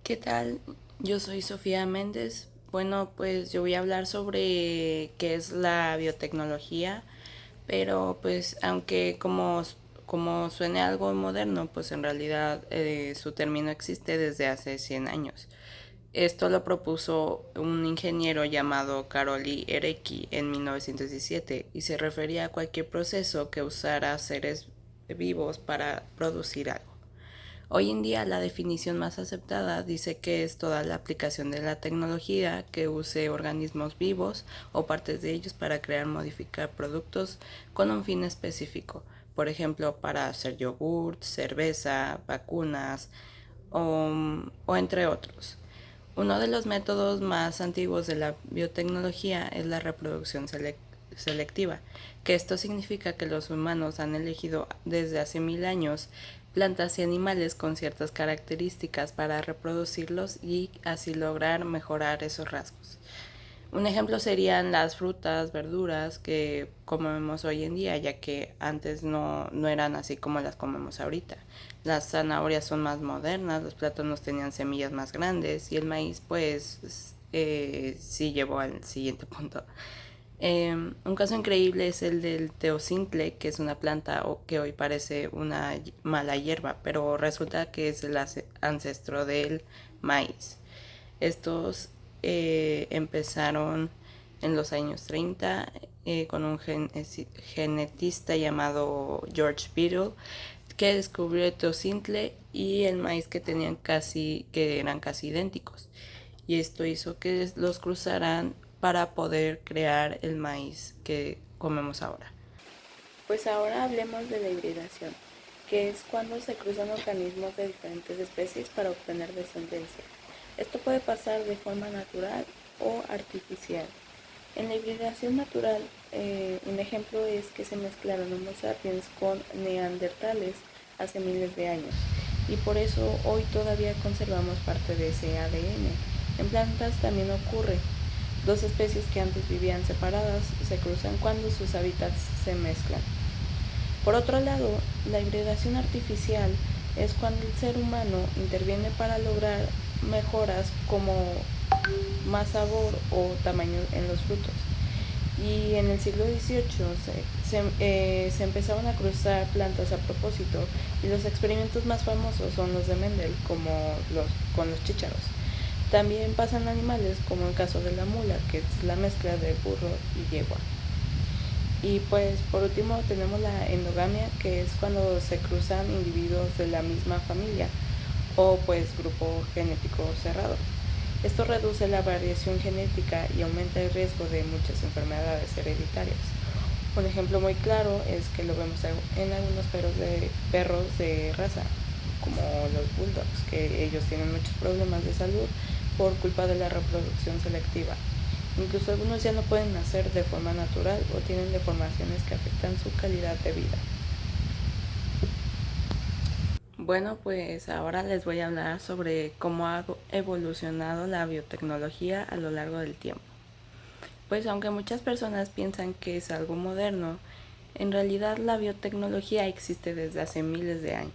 ¿Qué tal? Yo soy Sofía Méndez. Bueno, pues yo voy a hablar sobre qué es la biotecnología, pero pues aunque como suene algo moderno, pues en realidad su término existe desde hace 100 años. Esto lo propuso un ingeniero llamado Karoli Erecki en 1917 y se refería a cualquier proceso que usara seres vivos para producir algo. Hoy en día la definición más aceptada dice que es toda la aplicación de la tecnología que use organismos vivos o partes de ellos para crear o modificar productos con un fin específico, por ejemplo para hacer yogurt, cerveza, vacunas o entre otros. Uno de los métodos más antiguos de la biotecnología es la reproducción selectiva, que esto significa que los humanos han elegido desde hace 1000 años plantas y animales con ciertas características para reproducirlos y así lograr mejorar esos rasgos. Un ejemplo serían las frutas, verduras que comemos hoy en día, ya que antes no eran así como las comemos ahorita. Las zanahorias son más modernas, los plátanos tenían semillas más grandes y el maíz pues sí llevó al siguiente punto. Un caso increíble es el del teocintle, que es una planta que hoy parece una mala hierba, pero resulta que es el ancestro del maíz. Estos empezaron en los años 30 con un genetista llamado George Beadle que descubrió el teocintle y el maíz que eran casi idénticos. Y esto hizo que los cruzaran para poder crear el maíz que comemos ahora. Pues ahora hablemos de la hibridación, que es cuando se cruzan organismos de diferentes especies para obtener descendencia. Esto puede pasar de forma natural o artificial. En la hibridación natural, un ejemplo es que se mezclaron Homo sapiens con neandertales hace miles de años y por eso hoy todavía conservamos parte de ese ADN. En plantas también ocurre. Dos especies que antes vivían separadas se cruzan cuando sus hábitats se mezclan. Por otro lado, la hibridación artificial es cuando el ser humano interviene para lograr mejoras como más sabor o tamaño en los frutos. Y en el siglo XVIII se empezaron a cruzar plantas a propósito y los experimentos más famosos son los de Mendel, con los chícharos. También pasan animales, como el caso de la mula, que es la mezcla de burro y yegua. Y pues por último tenemos la endogamia, que es cuando se cruzan individuos de la misma familia o pues grupo genético cerrado. Esto reduce la variación genética y aumenta el riesgo de muchas enfermedades hereditarias. Un ejemplo muy claro es que lo vemos en algunos perros de raza, como los bulldogs, que ellos tienen muchos problemas de salud por culpa de la reproducción selectiva. Incluso algunos ya no pueden nacer de forma natural o tienen deformaciones que afectan su calidad de vida. Bueno, pues ahora les voy a hablar sobre cómo ha evolucionado la biotecnología a lo largo del tiempo. Pues aunque muchas personas piensan que es algo moderno, en realidad la biotecnología existe desde hace miles de años.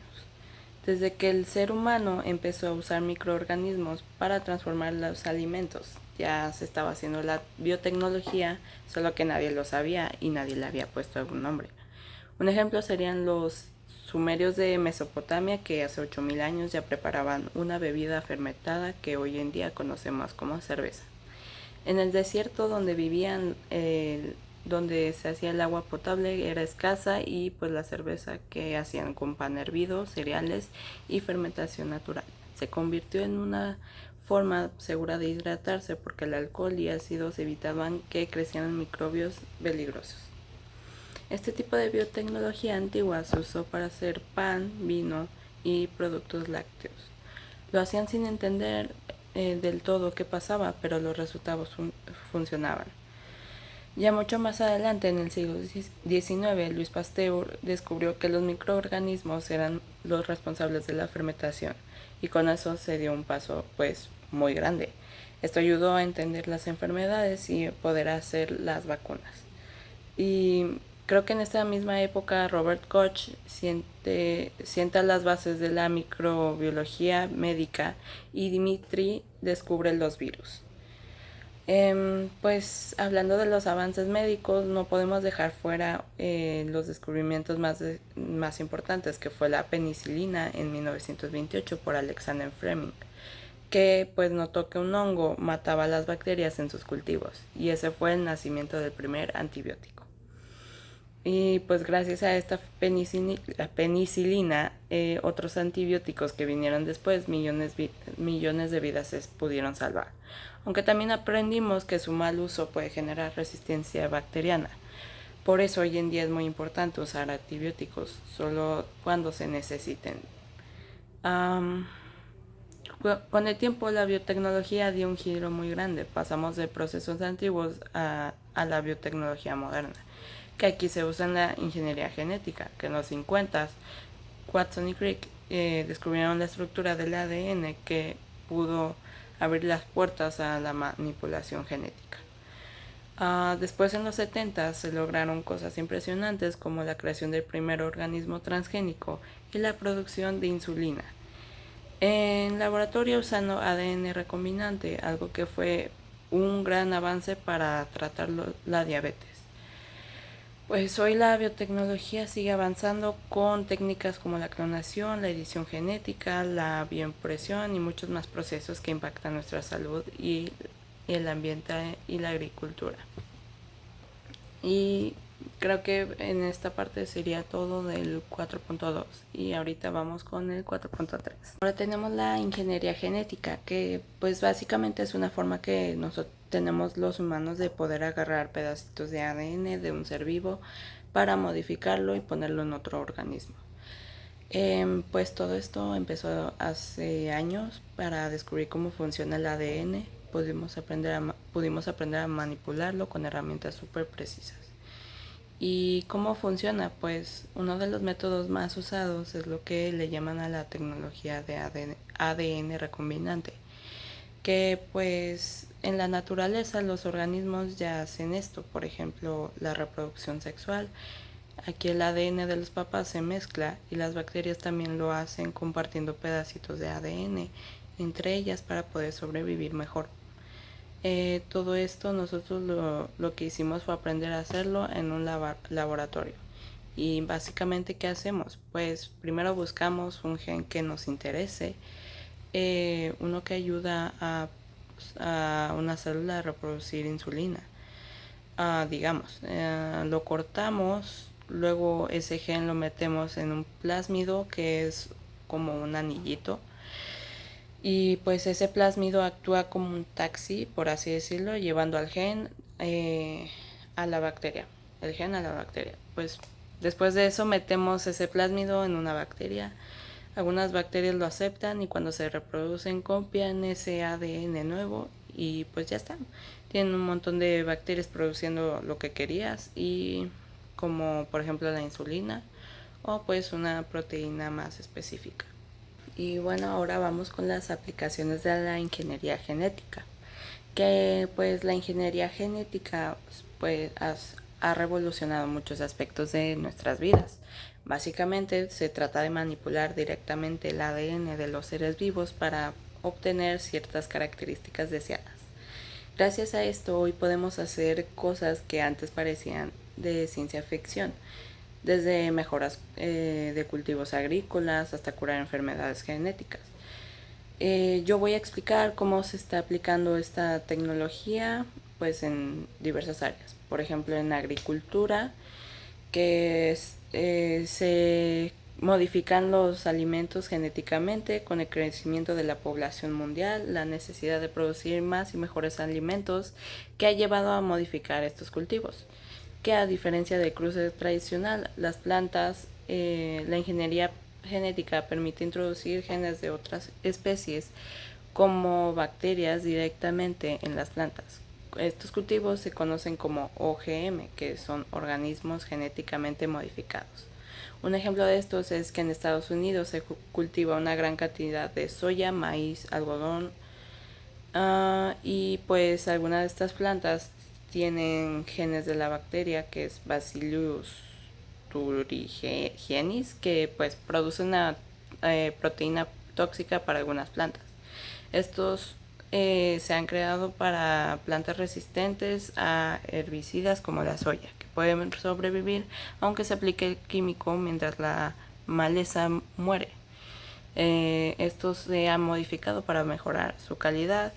Desde que el ser humano empezó a usar microorganismos para transformar los alimentos, ya se estaba haciendo la biotecnología, solo que nadie lo sabía y nadie le había puesto algún nombre. Un ejemplo serían los sumerios de Mesopotamia, que hace 8000 años ya preparaban una bebida fermentada que hoy en día conocemos como cerveza. En el desierto donde vivían, donde se hacía el agua potable era escasa y pues la cerveza que hacían con pan hervido, cereales y fermentación natural se convirtió en una forma segura de hidratarse porque el alcohol y ácidos evitaban que crecieran microbios peligrosos. Este tipo de biotecnología antigua se usó para hacer pan, vino y productos lácteos. Lo hacían sin entender del todo qué pasaba, pero los resultados funcionaban. Ya mucho más adelante, en el siglo XIX, Luis Pasteur descubrió que los microorganismos eran los responsables de la fermentación y con eso se dio un paso pues muy grande. Esto ayudó a entender las enfermedades y poder hacer las vacunas. Y Creo que en esta misma época Robert Koch sienta las bases de la microbiología médica y Dimitri descubre los virus. Pues hablando de los avances médicos, no podemos dejar fuera los descubrimientos más importantes, que fue la penicilina en 1928 por Alexander Fleming, que pues notó que un hongo mataba las bacterias en sus cultivos, y ese fue el nacimiento del primer antibiótico. Y pues gracias a esta penicilina, otros antibióticos que vinieron después, millones de vidas se pudieron salvar. Aunque también aprendimos que su mal uso puede generar resistencia bacteriana. Por eso hoy en día es muy importante usar antibióticos solo cuando se necesiten. Um, con el tiempo la biotecnología dio un giro muy grande. Pasamos de procesos antiguos a la biotecnología moderna, que aquí se usa en la ingeniería genética, que en los 50 Watson y Crick descubrieron la estructura del ADN que pudo abrir las puertas a la manipulación genética. Después en los 70 se lograron cosas impresionantes como la creación del primer organismo transgénico y la producción de insulina en laboratorio usando ADN recombinante, algo que fue un gran avance para tratar la diabetes. Pues hoy la biotecnología sigue avanzando con técnicas como la clonación, la edición genética, la bioimpresión y muchos más procesos que impactan nuestra salud y el ambiente y la agricultura. Y creo que en esta parte sería todo del 4.2 y ahorita vamos con el 4.3. Ahora tenemos la ingeniería genética, que pues básicamente es una forma que nosotros tenemos los humanos de poder agarrar pedacitos de ADN de un ser vivo para modificarlo y ponerlo en otro organismo. Pues todo esto empezó hace años para descubrir cómo funciona el ADN. Pudimos aprender a manipularlo con herramientas súper precisas. ¿Y cómo funciona? Pues uno de los métodos más usados es lo que le llaman a la tecnología de ADN recombinante, que pues en la naturaleza los organismos ya hacen esto, por ejemplo la reproducción sexual. Aquí el ADN de los papás se mezcla y las bacterias también lo hacen compartiendo pedacitos de ADN entre ellas para poder sobrevivir mejor. Todo esto nosotros lo que hicimos fue aprender a hacerlo en un laboratorio. Y básicamente, ¿qué hacemos? Pues primero buscamos un gen que nos interese, uno que ayuda a una célula a reproducir insulina. Digamos, lo cortamos, luego ese gen lo metemos en un plásmido que es como un anillito. Y pues ese plásmido actúa como un taxi, por así decirlo, llevando al gen a la bacteria. El gen a la bacteria. Pues después de eso metemos ese plásmido en una bacteria. Algunas bacterias lo aceptan y cuando se reproducen copian ese ADN nuevo y pues ya está. Tienen un montón de bacterias produciendo lo que querías y como por ejemplo la insulina o pues una proteína más específica. Y bueno, ahora vamos con las aplicaciones de la ingeniería genética, que pues la ingeniería genética pues ha revolucionado muchos aspectos de nuestras vidas. Básicamente se trata de manipular directamente el ADN de los seres vivos para obtener ciertas características deseadas. Gracias a esto hoy podemos hacer cosas que antes parecían de ciencia ficción, desde mejoras de cultivos agrícolas hasta curar enfermedades genéticas. Yo voy a explicar cómo se está aplicando esta tecnología pues en diversas áreas. Por ejemplo, en agricultura, que se modifican los alimentos genéticamente con el crecimiento de la población mundial, la necesidad de producir más y mejores alimentos que ha llevado a modificar estos cultivos. Que a diferencia del cruce tradicional, las plantas, la ingeniería genética permite introducir genes de otras especies como bacterias directamente en las plantas. Estos cultivos se conocen como OGM, que son organismos genéticamente modificados. Un ejemplo de estos es que en Estados Unidos se cultiva una gran cantidad de soya, maíz, algodón y pues algunas de estas plantas tienen genes de la bacteria, que es Bacillus thuringiensis, que pues produce una proteína tóxica para algunas plantas. Estos se han creado para plantas resistentes a herbicidas como la soya, que pueden sobrevivir aunque se aplique el químico mientras la maleza muere. Estos se han modificado para mejorar su calidad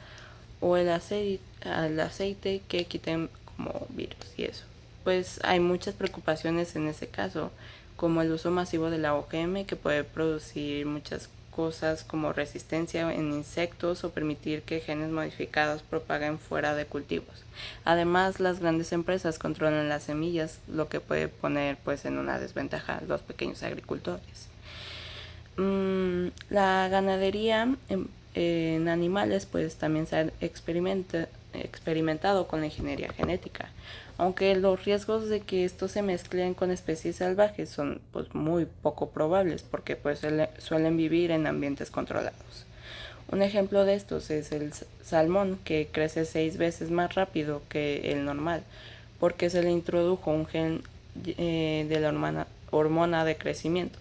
o el aceite que quiten como virus y eso. Pues hay muchas preocupaciones en ese caso, como el uso masivo de la OGM, que puede producir muchas cosas como resistencia en insectos o permitir que genes modificados propaguen fuera de cultivos. Además, las grandes empresas controlan las semillas, lo que puede poner pues en una desventaja a los pequeños agricultores. La ganadería en animales pues también se ha experimentado con la ingeniería genética, aunque los riesgos de que estos se mezclen con especies salvajes son pues muy poco probables porque pues suelen vivir en ambientes controlados. Un ejemplo de estos es el salmón, que crece 6 veces más rápido que el normal porque se le introdujo un gen de la hormona de crecimiento.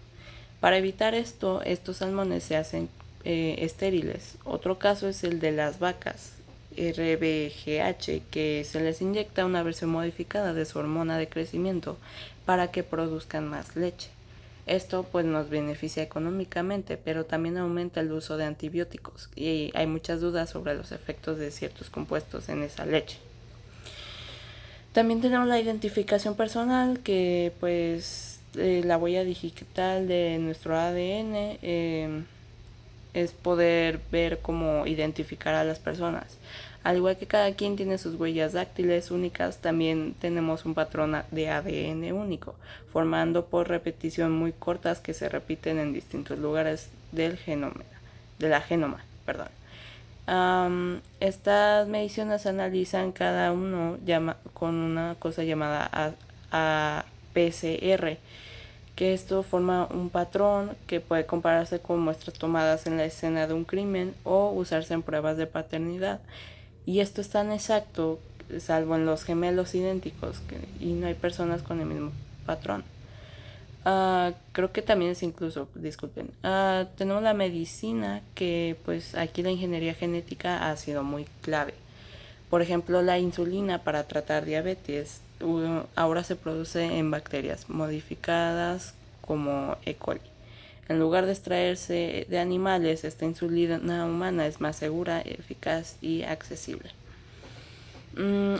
Para evitar esto, estos salmones se hacen estériles. Otro caso es el de las vacas RBGH, que se les inyecta una versión modificada de su hormona de crecimiento para que produzcan más leche. Esto pues nos beneficia económicamente, pero también aumenta el uso de antibióticos y hay muchas dudas sobre los efectos de ciertos compuestos en esa leche. También tenemos la identificación personal, que pues la huella digital de nuestro ADN es poder ver cómo identificar a las personas. Al igual que cada quien tiene sus huellas dáctiles únicas, también tenemos un patrón de ADN único, formando por repetición muy cortas que se repiten en distintos lugares del genoma. Estas mediciones analizan cada uno con una cosa llamada APCR, que esto forma un patrón que puede compararse con muestras tomadas en la escena de un crimen o usarse en pruebas de paternidad. Y esto es tan exacto, salvo en los gemelos idénticos, y no hay personas con el mismo patrón. Creo que también es incluso, disculpen, tenemos la medicina, que pues aquí la ingeniería genética ha sido muy clave. Por ejemplo, la insulina para tratar diabetes ahora se produce en bacterias modificadas como E. coli. En lugar de extraerse de animales, esta insulina humana es más segura, eficaz y accesible.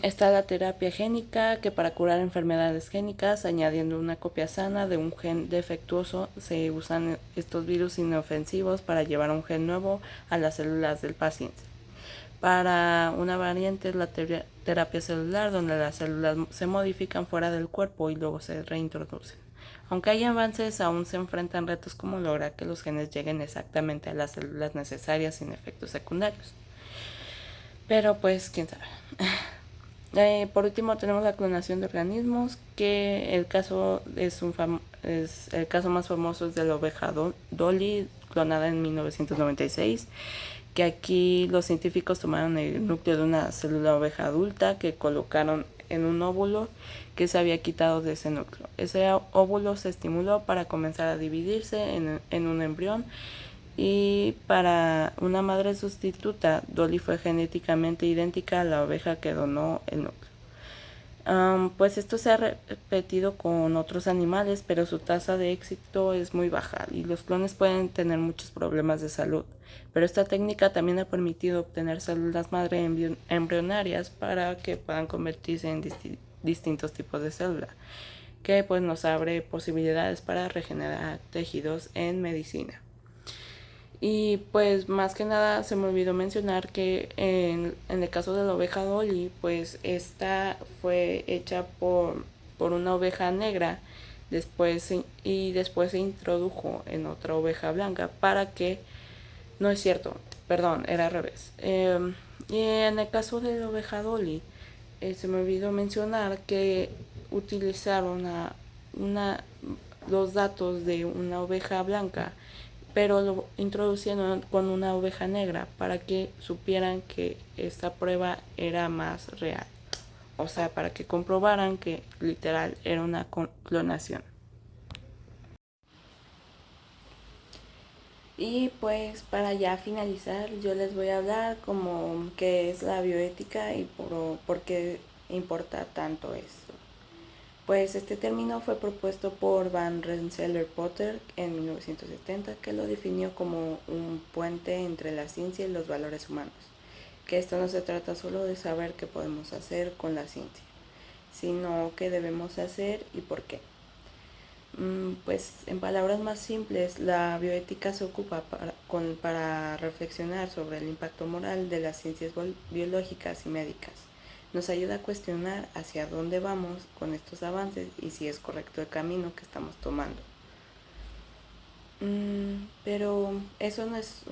Está la terapia génica, que para curar enfermedades génicas, añadiendo una copia sana de un gen defectuoso, se usan estos virus inofensivos para llevar un gen nuevo a las células del paciente. Para una variante es la terapia celular, donde las células se modifican fuera del cuerpo y luego se reintroducen. Aunque hay avances, aún se enfrentan retos como lograr que los genes lleguen exactamente a las células necesarias sin efectos secundarios. Pero pues, quién sabe. Por último tenemos la clonación de organismos, que el caso el caso más famoso es de la oveja Dolly, clonada en 1996, que aquí los científicos tomaron el núcleo de una célula oveja adulta que colocaron en un óvulo que se había quitado de ese núcleo. Ese óvulo se estimuló para comenzar a dividirse en un embrión, y para una madre sustituta, Dolly fue genéticamente idéntica a la oveja que donó el núcleo. Pues esto se ha repetido con otros animales, pero su tasa de éxito es muy baja y los clones pueden tener muchos problemas de salud. Pero esta técnica también ha permitido obtener células madre embrionarias para que puedan convertirse en distintos tipos de células, que pues nos abre posibilidades para regenerar tejidos en medicina. Y pues más que nada se me olvidó mencionar que en el caso de la oveja Dolly, pues esta fue hecha por una oveja negra y después se introdujo en otra oveja blanca para que... No es cierto, perdón, era al revés. Y en el caso de la oveja Dolly, se me olvidó mencionar que utilizaron los datos de una oveja blanca, pero lo introducieron con una oveja negra para que supieran que esta prueba era más real. o sea, para que comprobaran que literal era una clonación. Y pues para ya finalizar, yo les voy a hablar como qué es la bioética y por qué importa tanto esto. Pues este término fue propuesto por Van Rensselaer Potter en 1970, que lo definió como un puente entre la ciencia y los valores humanos. Que esto no se trata solo de saber qué podemos hacer con la ciencia, sino qué debemos hacer y por qué. Pues en palabras más simples, la bioética se ocupa para reflexionar sobre el impacto moral de las ciencias biológicas y médicas. Nos ayuda a cuestionar hacia dónde vamos con estos avances y si es correcto el camino que estamos tomando. Pero eso no es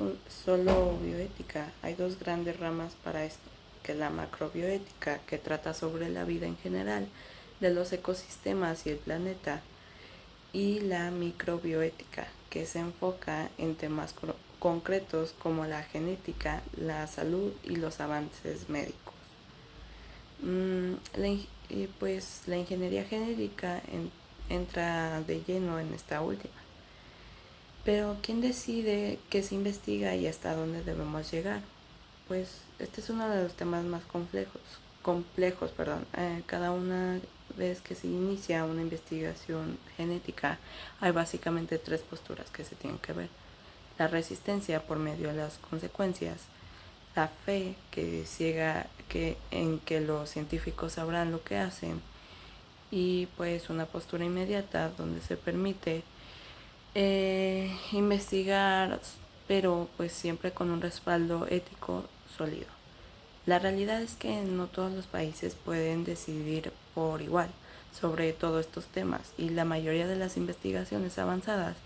solo bioética, hay dos grandes ramas para esto, que es la macrobioética, que trata sobre la vida en general, de los ecosistemas y el planeta, y la microbioética, que se enfoca en temas concretos como la genética, la salud y los avances médicos. Pues la ingeniería genética entra de lleno en esta última. Pero ¿quién decide qué se investiga y hasta dónde debemos llegar? Pues este es uno de los temas más complejos. Cada una vez que se inicia una investigación genética hay básicamente tres posturas que se tienen que ver. La resistencia por medio de las consecuencias, la fe que ciega en que los científicos sabrán lo que hacen y pues una postura inmediata donde se permite investigar, pero pues siempre con un respaldo ético sólido. La realidad es que no todos los países pueden decidir por igual sobre todos estos temas y la mayoría de las investigaciones avanzadas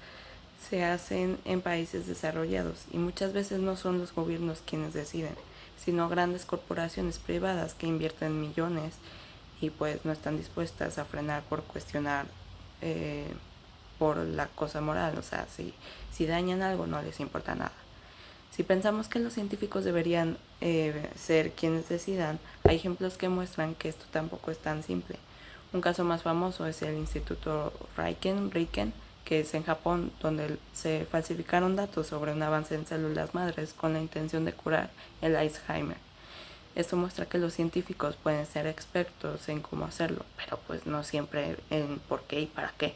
se hacen en países desarrollados y muchas veces no son los gobiernos quienes deciden, sino grandes corporaciones privadas que invierten millones y pues no están dispuestas a frenar por cuestionar por la cosa moral, o sea, si dañan algo no les importa nada. Si pensamos que los científicos deberían ser quienes decidan, hay ejemplos que muestran que esto tampoco es tan simple. Un caso más famoso es el Instituto Riken, que es en Japón, donde se falsificaron datos sobre un avance en células madres con la intención de curar el Alzheimer. Esto muestra que los científicos pueden ser expertos en cómo hacerlo, pero pues no siempre en por qué y para qué.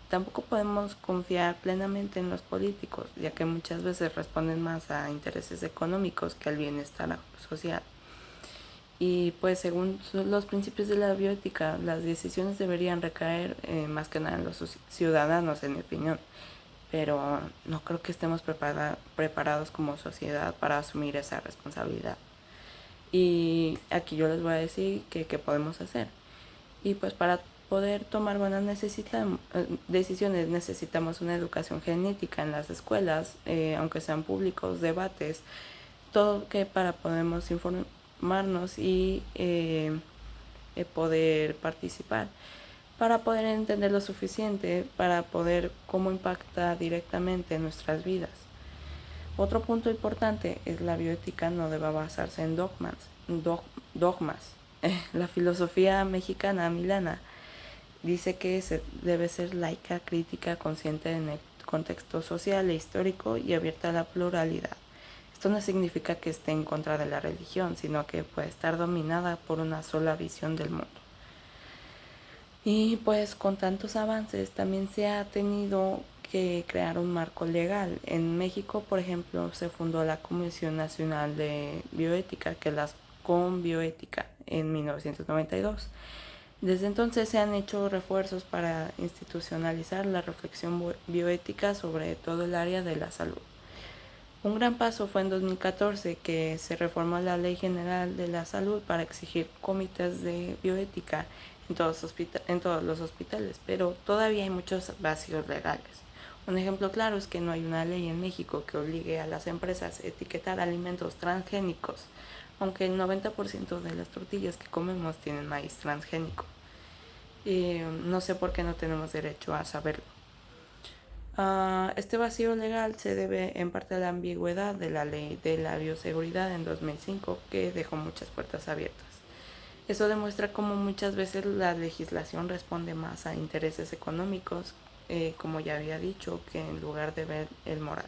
Tampoco podemos confiar plenamente en los políticos, ya que muchas veces responden más a intereses económicos que al bienestar social. Y pues según los principios de la bioética, las decisiones deberían recaer más que nada en los ciudadanos, en mi opinión. Pero no creo que estemos preparados como sociedad para asumir esa responsabilidad. Y aquí yo les voy a decir qué podemos hacer. Y pues para poder tomar buenas decisiones necesitamos una educación genética en las escuelas, aunque sean públicos, debates, todo que para podemos informarnos y poder participar, para poder entender lo suficiente, para poder cómo impacta directamente en nuestras vidas. Otro punto importante es la bioética no debe basarse en dogmas. La filosofía mexicana milana dice que debe ser laica, crítica, consciente en el contexto social e histórico y abierta a la pluralidad. Esto no significa que esté en contra de la religión, sino que puede estar dominada por una sola visión del mundo. Y pues con tantos avances también se ha tenido que crear un marco legal. En México, por ejemplo, se fundó la Comisión Nacional de Bioética, que es la Conbioética, en 1992. Desde entonces se han hecho refuerzos para institucionalizar la reflexión bioética sobre todo el área de la salud. Un gran paso fue en 2014 que se reformó la Ley General de la Salud para exigir comités de bioética en todos los hospitales, pero todavía hay muchos vacíos legales. Un ejemplo claro es que no hay una ley en México que obligue a las empresas a etiquetar alimentos transgénicos, aunque el 90% de las tortillas que comemos tienen maíz transgénico. No sé por qué no tenemos derecho a saberlo. Este vacío legal se debe en parte a la ambigüedad de la ley de la bioseguridad en 2005, que dejó muchas puertas abiertas. Eso demuestra cómo muchas veces la legislación responde más a intereses económicos, como ya había dicho, que en lugar de ver el moral.